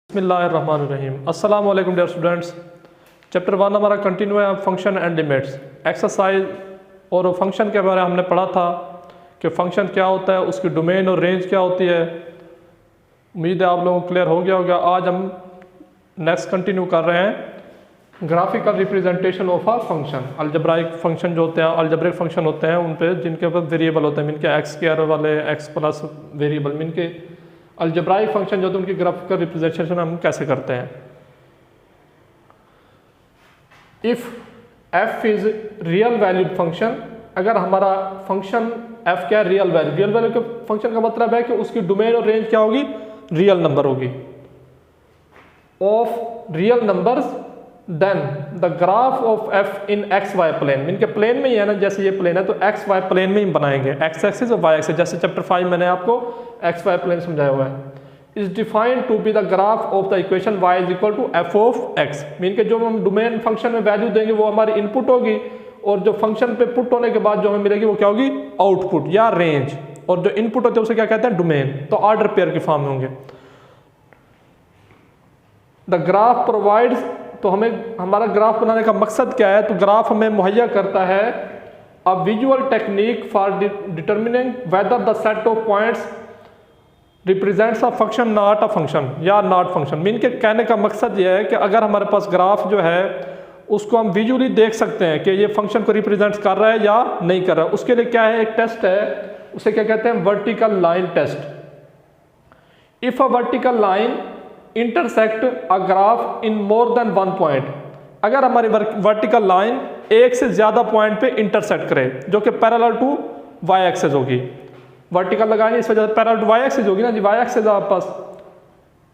बिस्मिल्लाहिर्रहमानिर्रहीम। अस्सलाम वालेकुम डियर स्टूडेंट्स। चैप्टर 1 हमारा कंटिन्यू है फंक्शन एंड लिमिट्स एक्सरसाइज। और फंक्शन के बारे में हमने पढ़ा था कि फंक्शन क्या होता है, उसकी डोमेन और रेंज क्या होती है। उम्मीद है आप लोगों को क्लियर हो गया होगा। आज हम नेक्स्ट कंटिन्यू कर रहे हैं graphical representation of a function. Algebraic function जो होते हैं, अलजब्रिक फंक्शन होते हैं उन पे जिनके ऊपर वेरिएबल होते हैं, इनके एक्स स्क्वायर वाले एक्स प्लस वेरिएबल, इनके अलजब्राइक फंक्शन जो होते हैं उनकी ग्राफिकल रिप्रेजेंटेशन हम कैसे करते हैं। If F is real valued function, अगर हमारा फंक्शन एफ क्या है, रियल वैल्यू के फंक्शन का मतलब है कि उसकी डोमेन और रेंज क्या होगी, रियल नंबर होगी। Of real numbers then the graph of f in x y plane, इनके प्लेन में ही है ना, जैसे ये प्लेन है तो एक्स वाई प्लेन में ही बनाएंगे, एक्स एक्सिस और वाई एक्सिस, जैसे चैप्टर 5 मैंने आपको एक्स वाई प्लेन समझाया हुआ है। Is defined to be the graph of the equation y is equal to f of x, mean के जो हम डोमेन फंक्शन में वैल्यू देंगे वो हमारी इनपुट होगी, और जो फंक्शन पे पुट होने के बाद जो हमें मिलेगी वो क्या होगी, आउटपुट या रेंज। और जो इनपुट होते हैं उसे क्या कहते हैं, डोमेन। तो ऑर्डर पेयर की फॉर्म में होंगे। द ग्राफ प्रोवाइड्स, तो हमें हमारा ग्राफ बनाने का मकसद क्या है, तो ग्राफ हमें मुहैया करता है a visual technique for determining whether the set of points represents a function not a function या नॉट फंक्शन। मीन के कहने का मकसद यह है कि अगर हमारे पास ग्राफ जो है उसको हम विजुअली देख सकते हैं कि ये फंक्शन को रिप्रेजेंट कर रहा है या नहीं कर रहा है। उसके लिए क्या है, एक टेस्ट है, उसे क्या कहते हैं, vertical line test. If a vertical line intersect a graph in more than one point, अगर हमारी वर्टिकल लाइन एक से ज्यादा पॉइंट पे इंटरसेक्ट करे जो कि पैरेलल टू वाई एक्सिस होगी, वर्टिकल लगाएंगे इस वजह से पैरेलल टू वाई एक्सिस होगी ना जी, वाई एक्सिस आपके पास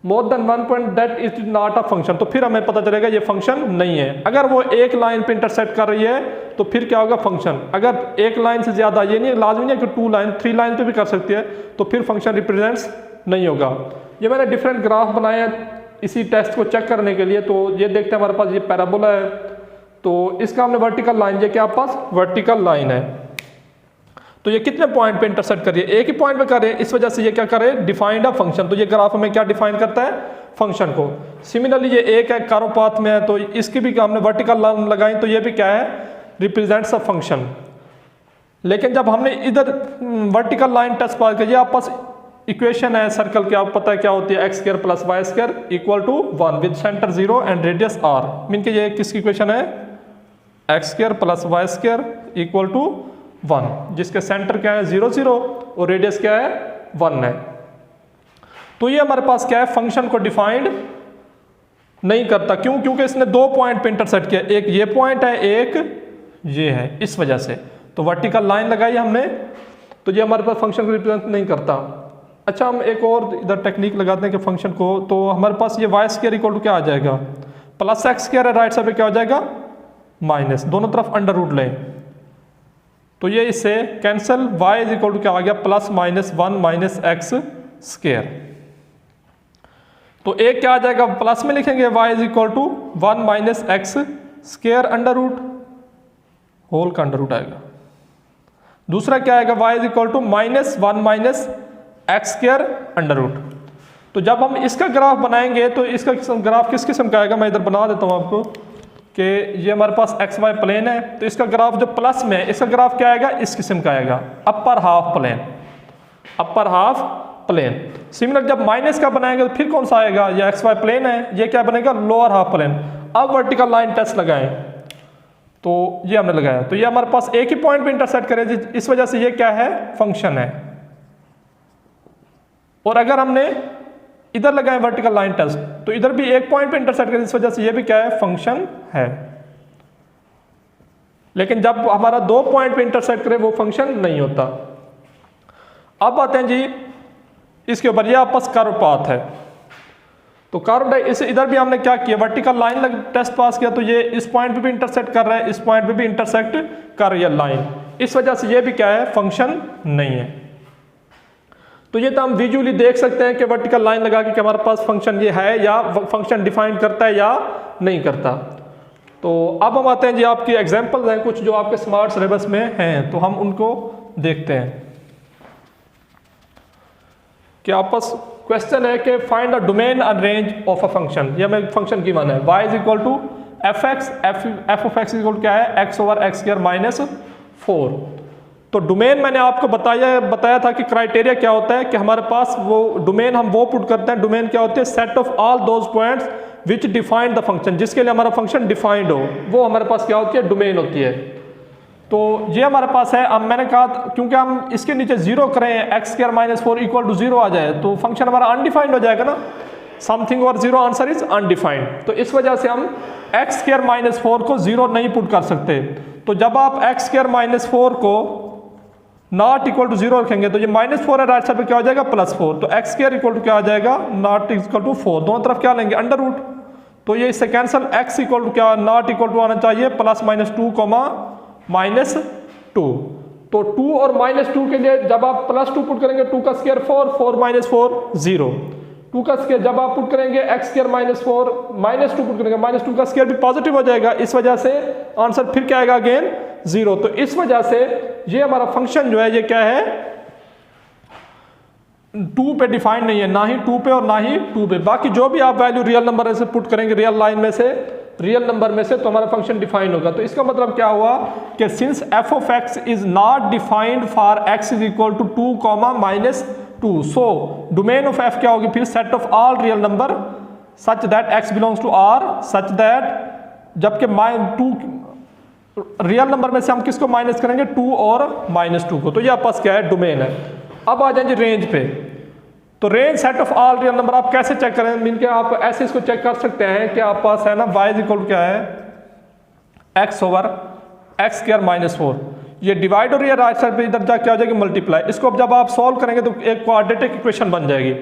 more than one point, that is not a function, तो फिर हमें पता चलेगा ये फंक्शन नहीं है। अगर वो एक लाइन पे इंटरसेक्ट कर रही है तो फिर क्या होगा, फंक्शन। अगर एक लाइन से ज्यादा, ये नहीं लाजमी नहीं है कि 2 लाइन 3 लाइन पे भी कर सकती है, तो फिर फंक्शन रिप्रेजेंट्स नहीं होगा। ये मैंने डिफरेंट ग्राफ बनाए हैं इसी टेस्ट को चेक करने के लिए। तो ये देखते हैं हमारे पास ये पैराबोला है, तो इसका हमने वर्टिकल लाइन, ये क्या आपके पास वर्टिकल लाइन है, तो ये कितने पॉइंट पे इंटरसेक्ट कर रही है, एक ही पॉइंट पे कर रही है, इस वजह से ये क्या करे, डिफाइंड अ फंक्शन। तो ये ग्राफ हमें क्या डिफाइन करता है, फंक्शन को। सिमिलरली ये एक है कारो पाथ में है, तो इसकी भी हमने वर्टिकल लाइन लगाई, तो ये भी क्या है, रिप्रेजेंट्स अ फंक्शन। लेकिन जब हमने इधर वर्टिकल लाइन टेस्ट पास किया, आपके पास इक्वेशन है सर्कल की, आपको पता है क्या होती है, x square plus y square equal to 1 with centre 0 and radius r। Mean के ये किसकी इक्वेशन है, x square plus y square equal to 1, जिसके सेंटर क्या है 0 0 और रेडियस क्या है 1 है। तो ये हमारे पास क्या है, फंक्शन को डिफाइंड नहीं करता। क्यों, क्योंकि इसने 2 पॉइंट पे इंटरसेक्ट किया, एक ये पॉइंट है एक ये है, इस वजह से। तो वर्टिकल लाइन लगाई हमने, तो ये हमारे पास फंक्शन को रिप्रेजेंट नहीं करता। अच्छा, हम एक और इधर टेक्निक लगाते हैं कि फंक्शन को, तो हमारे पास ये वाई स्क्वायर इक्वल टू क्या आ जाएगा, प्लस एक्स स्क्वायर है, राइट साइड पे क्या हो जाएगा माइनस, दोनों तरफ अंडर रूट लें तो ये इससे cancel, y is equal to क्या आ गया, plus minus 1 minus x square. तो एक क्या आ जाएगा, प्लस में लिखेंगे y is equal to 1 minus x square under root, whole का अंडर रूट आएगा। दूसरा क्या आएगा, y is equal to minus 1 minus x square under root. तो जब हम इसका ग्राफ बनाएंगे तो इसका ग्राफ किस किस्म का आएगा, मैं इधर बना देता हूं आपको कि ये हमारे पास एक्स वाई प्लेन है, तो इसका ग्राफ जो प्लस में है, इसका ग्राफ क्या आएगा, इस किस्म का आएगा, upper half plane, upper half plane. Similar जब माइनस का बनाएंगे तो फिर कौन सा आएगा, ये एक्स वाई प्लेन है, ये क्या बनेगा, लोअर हाफ प्लेन। अब वर्टिकल लाइन टेस्ट लगाएं, तो ये हमने लगाया, तो ये हमारे पास एक ही पॉइंट पे इंटरसेक्ट करे, इस वजह से ये क्या है, फंक्शन है। और अगर हमने इधर लगाए वर्टिकल लाइन टेस्ट, तो इधर भी एक पॉइंट पे इंटरसेक्ट करे, इस वजह से ये भी क्या है, फंक्शन है। लेकिन जब हमारा 2 पॉइंट पे इंटरसेक्ट करे वो फंक्शन नहीं होता। अब आते हैं जी इसके ऊपर, ये आपस कर्व पाथ है, तो कर्व इस इधर भी हमने क्या किया, वर्टिकल लाइन टेस्ट पास किया, तो ये इस पॉइंट पे भी इंटरसेक्ट कर रहा है, इस पॉइंट पे भी इंटरसेक्ट कर रही है लाइन, इस वजह से ये भी क्या है, फंक्शन नहीं है। तो ये तो हम विजुअली देख सकते हैं कि वर्टिकल लाइन लगा के कि हमारे पास फंक्शन ये है या फंक्शन डिफाइन करता है या नहीं करता। तो अब हम आते हैं जी, आपकी एग्जांपल्स हैं कुछ जो आपके स्मार्ट सिलेबस में हैं, तो हम उनको देखते हैं कि आपस क्वेश्चन है कि find the domain and range of a function. ये हमें फंक्शन की मान है y is equal to f x, f of x equal क्या है x over x square minus 4। तो डोमेन मैंने आपको बताया था कि क्राइटेरिया क्या होता है कि हमारे पास वो डोमेन हम वो पुट करते हैं। डोमेन क्या होती है? Set of all those points which defined the function, जिसके लिए हमारा फंक्शन डिफाइंड हो, वो हमारे पास क्या होती है? डोमेन होती है। तो ये हमारे पास है। अब मैंने कहा क्योंकि हम इसके नीचे जीरो करें, X square minus 4 equal to zero आ जाए तो फंक्शन हमारा अनडिफाइंड हो जाएगा ना। समथिंग और जीरो आंसर इज अनडिफाइंड। तो इस वजह से हम एक्स स्क्वायर माइनस 4 को जीरो नहीं पुट कर सकते। तो जब आप एक्स स्क्वायर माइनस 4 को नॉट इक्वल टू जीरो रखेंगे तो ये माइनस 4 है, राइट साइड पे क्या हो जाएगा? +4। तो एक्स स्क्वायर इक्वल टू क्या आ जाएगा? Not equal to 4। दोनों तरफ क्या लेंगे? Under root. तो ये इससे कैंसिल, एक्स इक्वल टू क्या? नॉट इक्वल टू आना चाहिए +-2 -2। तो 2 और -2 के लिए जब आप +2 पुट करेंगे 2 का स्क्वायर 4, 4 - 4 0। 2 का स्क्वायर जब आप पुट करेंगे x स्क्वायर -4 -2 पुट करेंगे, -2 का स्क्वायर भी पॉजिटिव हो जाएगा। इस वजह से आंसर फिर क्या आएगा? अगेन 0। तो इस वजह से ये हमारा फंक्शन जो है ये क्या है? 2 पे डिफाइंड नहीं है, ना ही 2 पे और ना ही 2 पे। बाकी जो भी आप वैल्यू रियल नंबर से पुट करेंगे, रियल लाइन में से, रियल नंबर में से, तो हमारा फंक्शन डिफाइंड होगा। तो इसका मतलब क्या हुआ कि since f of x is not defined for x is equal to 2, -2, so domain of f क्या होगी फिर? Set of all real number such that x belongs to R such that, जबकि 2 रियल नंबर में से हम किसको minus करेंगे? 2 और -2 को। तो ये आपके पास क्या है? डोमेन है। अब आ जाएंगे रेंज पे। तो range set of all real number आप कैसे चेक करें? मीन के आप ऐसे इसको चेक कर सकते हैं कि आप पास है ना y इक्वल क्या है? x over x square -4। ये डिवाइड हो रही है, राइट साइड पे इधर जा क्या हो जाएगी? मल्टीप्लाई। इसको अब जब आप सॉल्व करेंगे तो एक क्वाड्रेटिक इक्वेशन बन जाएगी।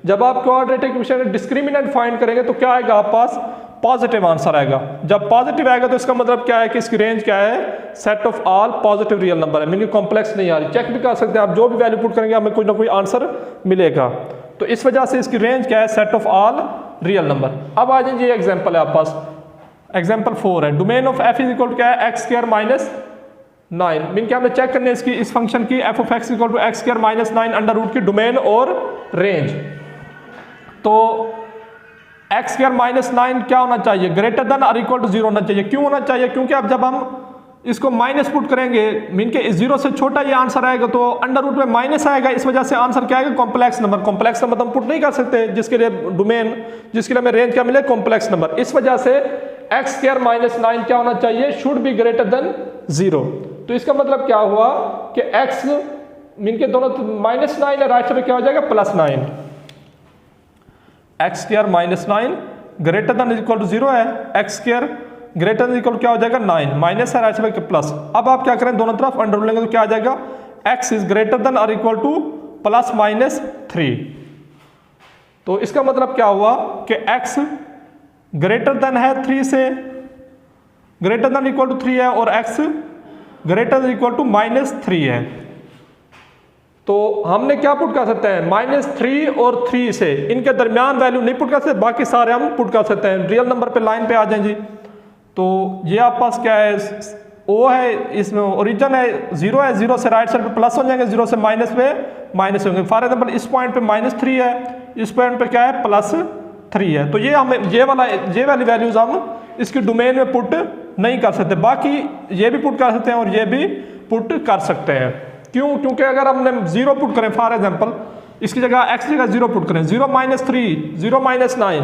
जब आप क्वाड्रेटिक इक्वेशन डिस्क्रिमिनेंट फाइंड करेंगे तो क्या आएगा आप पास? पॉजिटिव आंसर आएगा। जब पॉजिटिव आएगा तो इसका मतलब क्या है कि इसकी रेंज क्या है? Set of all positive real number है। मीनिंग कॉम्प्लेक्स नहीं आ रही। चेक भी कर सकते हैं आप, जो भी वैल्यू पुट करेंगे हमें कोई ना कोई आंसर मिलेगा। तो इस वजह से इसकी रेंज क्या है? Set of all real number. अब आ जाइए, एग्जाम्पल है आप पास, एग्जाम्पल 4 है। Domain of f is equal क्या है? X square -9। मीन क्या हमें चेक करने इसकी, इस फंक्शन की f of x equal to x square -9 under root की डोमेन और रेंज। तो एक्स स्क्वायर -9 क्या होना चाहिए? ग्रेटर देन और इक्वल टू 0 होना चाहिए। क्यों होना चाहिए? क्योंकि अब जब हम इसको माइनस पुट करेंगे, मीन के 0 से छोटा ये आंसर आएगा तो अंडर रूट में माइनस आएगा। इस वजह से आंसर क्या आएगा? Complex number. कॉम्प्लेक्स नंबर हम पुट नहीं कर सकते, जिसके लिए डोमेन, जिसके लिए हमें रेंज क्या मिले? Complex number. इस वजह से एक्स स्क्वायर -9 क्या होना चाहिए? Should be greater than 0। तो इसका मतलब क्या हुआ कि x मीन के दोनों -9 है, राइट साइड पे क्या हो जाएगा? +9। X square -9 greater than equal to 0 है, x square greater than equal क्या हो जाएगा? 9 माइनस है, राइट साइड पे प्लस। अब आप क्या करें? दोनों तरफ अंडर रूट लेंगे तो क्या आ जाएगा? x इज ग्रेटर देन और इक्वल टू +-3। तो इसका मतलब क्या हुआ कि x ग्रेटर देन है 3 से, ग्रेटर देन इक्वल टू 3 है, और x greater than equal to -3 है। तो हमने क्या पुट कर सकते हैं? -3 और 3 से, इनके दरमियान वैल्यू नहीं पुट कर सकते, बाकी सारे हम पुट कर सकते हैं। रियल नंबर पे लाइन पे आ जाएं जी। तो ये आप पास क्या है? O है, इसमें ओरिजिन है 0 है, 0 से राइट साइड पे प्लस हो जाएंगे, 0 से माइनस पे माइनस होंगे। फॉर एग्जाम्पल इस पॉइंट पे -3 है, इस पॉइंट पे क्या है? +3 है। तो ये हमें ये वाली वैल्यूज हम इसकी डोमेन में पुट नहीं कर सकते। बाकी ये भी पुट कर सकते हैं और ये भी पुट कर सकते हैं। क्यों? क्योंकि अगर हमने 0 पुट करें, फॉर एग्जाम्पल इसकी जगह x की जगह 0 पुट करें, 0 - 3, 0 -9,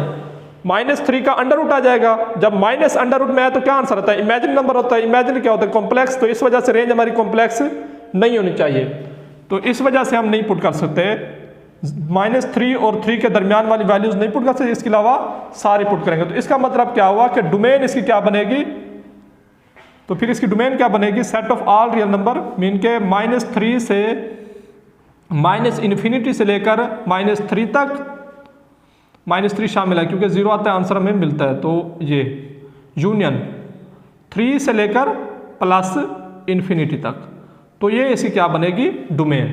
-3 का अंडर रूट आ जाएगा। जब माइनस अंडर रूट में है तो क्या आंसर आता है? इमेजिन नंबर होता है। इमेजिन क्या होता है? कॉम्प्लेक्स। तो इस वजह से रेंज हमारी कॉम्प्लेक्स नहीं होनी चाहिए। तो इस वजह से हम नहीं पुट कर सकते, -3 और 3 के दरमियान वाली वैल्यूज नहीं पुट कर सकते, इसके अलावा सारे पुट करेंगे। तो इसका मतलब क्या हुआ कि डोमेन इसकी क्या बनेगी? तो फिर इसकी डोमेन क्या बनेगी? Set of all real number, mean के -3 से -∞ से लेकर -3 तक, -3 शामिल है क्योंकि 0 आता है, आंसर हमें मिलता है। तो ये यूनियन 3 से लेकर +∞ तक। तो ये इसकी क्या बनेगी? डोमेन।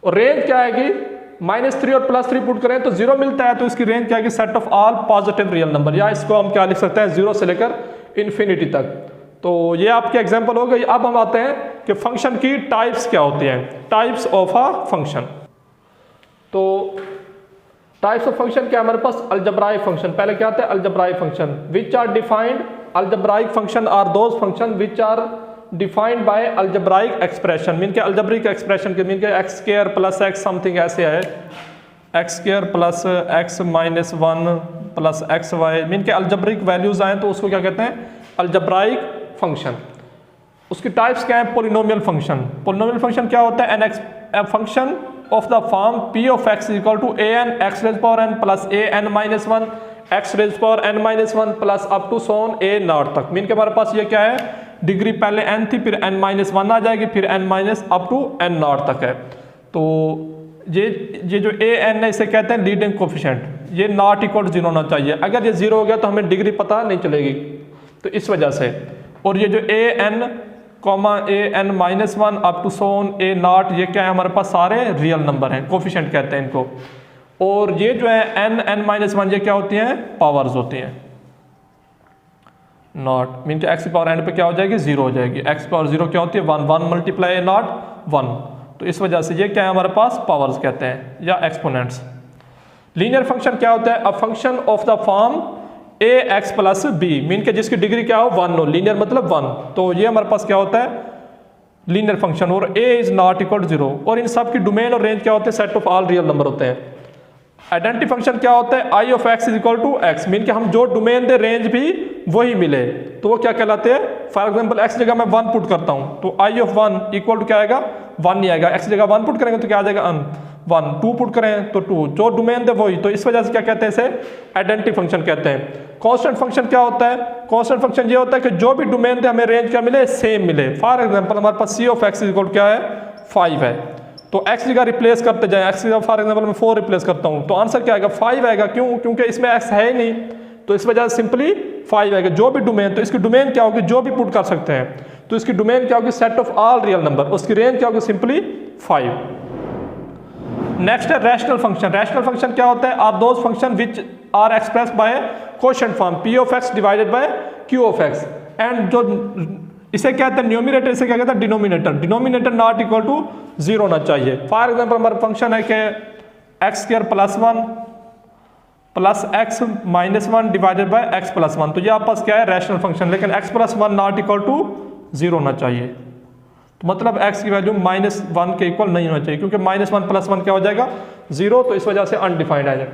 और रेंज क्या आएगी? -3 और +3 पुट करें तो 0 मिलता है, तो इसकी रेंज क्या आएगी? Set of all positive real number, या इसको हम क्या लिख सकते हैं? 0 से लेकर ∞ तक। तो ये आपके एग्जाम्पल हो गई। अब हम आते हैं कि फंक्शन की टाइप्स क्या होती हैं, टाइप्स ऑफ अ फंक्शन। तो टाइप्स ऑफ फंक्शन क्या है हमारे पास? Algebraic function. पहले क्या आता है? Algebraic function which are defined. Algebraic function are those function which are defined by algebraic expression. Mean के अलजेब्रिक एक्सप्रेशन के मीन के x square plus x something ऐसे है, x square plus x minus 1 plus x y, mean के algebraic values आए तो उसको क्या कहते हैं? Algebraic function. उसकी टाइप्स क्या है? Polynomial function. पोलिनोमियल फंक्शन क्या होता है? An function of the form p of x equal to a n x raise power n plus a n minus 1 x raise power n minus 1 plus up to so on a naught तक। Mean के हमारे पास ये क्या है? Degree पहले n थी, फिर n minus 1 आ जाएगी, फिर n minus up to n naught तक है। तो ये जो a n है इसे कहते हैं लीडिंग कोफिशिएंट। ये नॉट इक्वल टू 0 होना चाहिए। अगर ये 0 हो गया तो हमें डिग्री पता नहीं चलेगी, तो इस वजह से। और ये जो a n comma a n minus 1 up to so on a naught, ये क्या है हमारे पास? सारे रियल नंबर हैं, कोफिशिएंट कहते हैं इनको। और ये जो है एन एन माइनस 1 ये क्या होती हैं? पावर्स होती हैं। नॉट मीन के एक्स पावर एन पे क्या हो जाएगी? 0 हो जाएगी। एक्स पावर 0 क्या होती है? 1 1 मल्टीप्लाई ए नॉट 1। तो इस वजह से ये क्या है हमारे पास? पावर्स कहते हैं या एक्सपोनेंट्स। लीनियर फंक्शन क्या होता है? A function of the form a x plus b, mean के जिसकी डिग्री क्या हो? 1 हो। लीनियर मतलब 1। तो ये हमारे पास क्या होता है? Linear function. और ए इज नॉट इक्वल टू 0। और इन सब की डोमेन और रेंज क्या होते हैं? Set of all real number होते हैं। आइडेंटिटी फंक्शन क्या होता है? I of X is equal to X, mean के हम जो डोमेन दे रेंज भी वही मिले तो वो क्या कहलाते हैं? फॉर एग्जाम्पल एक्स जगह मैं 1 पुट करता हूँ तो आई ऑफ 1 इक्वल टू क्या आएगा? 1 नहीं आएगा। एक्स जगह 1 पुट करेंगे तो क्या आ जाएगा? 1। 2 पुट करें तो 2, जो डोमेन दे वही। तो इस वजह से क्या कहते हैं? इसे आइडेंटिटी फंक्शन कहते हैं। कांस्टेंट फंक्शन क्या होता है? कांस्टेंट फंक्शन ये होता है कि जो भी डोमेन दे हमें रेंज क्या मिले? सेम मिले। फॉर एग्जाम्पल हमारे पास सी ऑफ एक्स इक्वल क्या है? 5 है। तो x जगह रिप्लेस करते जाए, x जगह फॉर एग्जाम्पल मैं 4 रिप्लेस करता हूँ तो आंसर क्या आएगा? 5 आएगा। क्यों? क्योंकि इसमें x है ही नहीं, तो इस वजह से सिंपली 5 आएगा। जो भी डोमेन, तो इसकी डोमेन क्या होगी? जो भी पुट कर सकते हैं, तो इसकी डोमेन क्या होगी? Set of all real number. उसकी रेंज क्या होगी? सिंपली 5। नेक्स्ट है रैशनल फंक्शन। रैशनल फंक्शन क्या होता है? Are those function which are express by quotient form p of x divided by q of x। And जो इसे क्या कहते हैं? न्यूमिनेटर, इसे क्या कहते हैं? Denominator. Denominator not equal to 0 होना चाहिए। फॉर एग्जाम्पल हमारा फंक्शन है कि x square plus 1 plus x minus 1 divided by x plus 1। तो ये आपस क्या है? Rational function. लेकिन x plus 1 not equal to 0 होना चाहिए। तो मतलब x की वैल्यू -1 के इक्वल नहीं होना चाहिए, क्योंकि -1 प्लस 1 क्या हो जाएगा? 0। तो इस वजह से अनडिफाइंड आ जाए।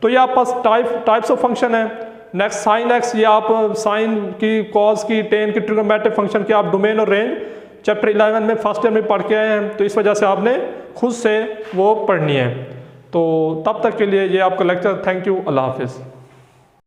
तो ये आपस टाइप्स ऑफ फंक्शन है। नेक्स्ट साइन एक्स, ये आप साइन की, कॉस की, टेन की, ट्रिग्नोमेट्रिक फंक्शन की आप डोमेन और रेंज चैप्टर 11 में फर्स्ट ईयर में पढ़ के आए हैं, तो इस वजह से आपने खुद से वो पढ़नी है। तो तब तक के लिए ये आपका लेक्चर। Thank you. अल्लाह हाफिज़।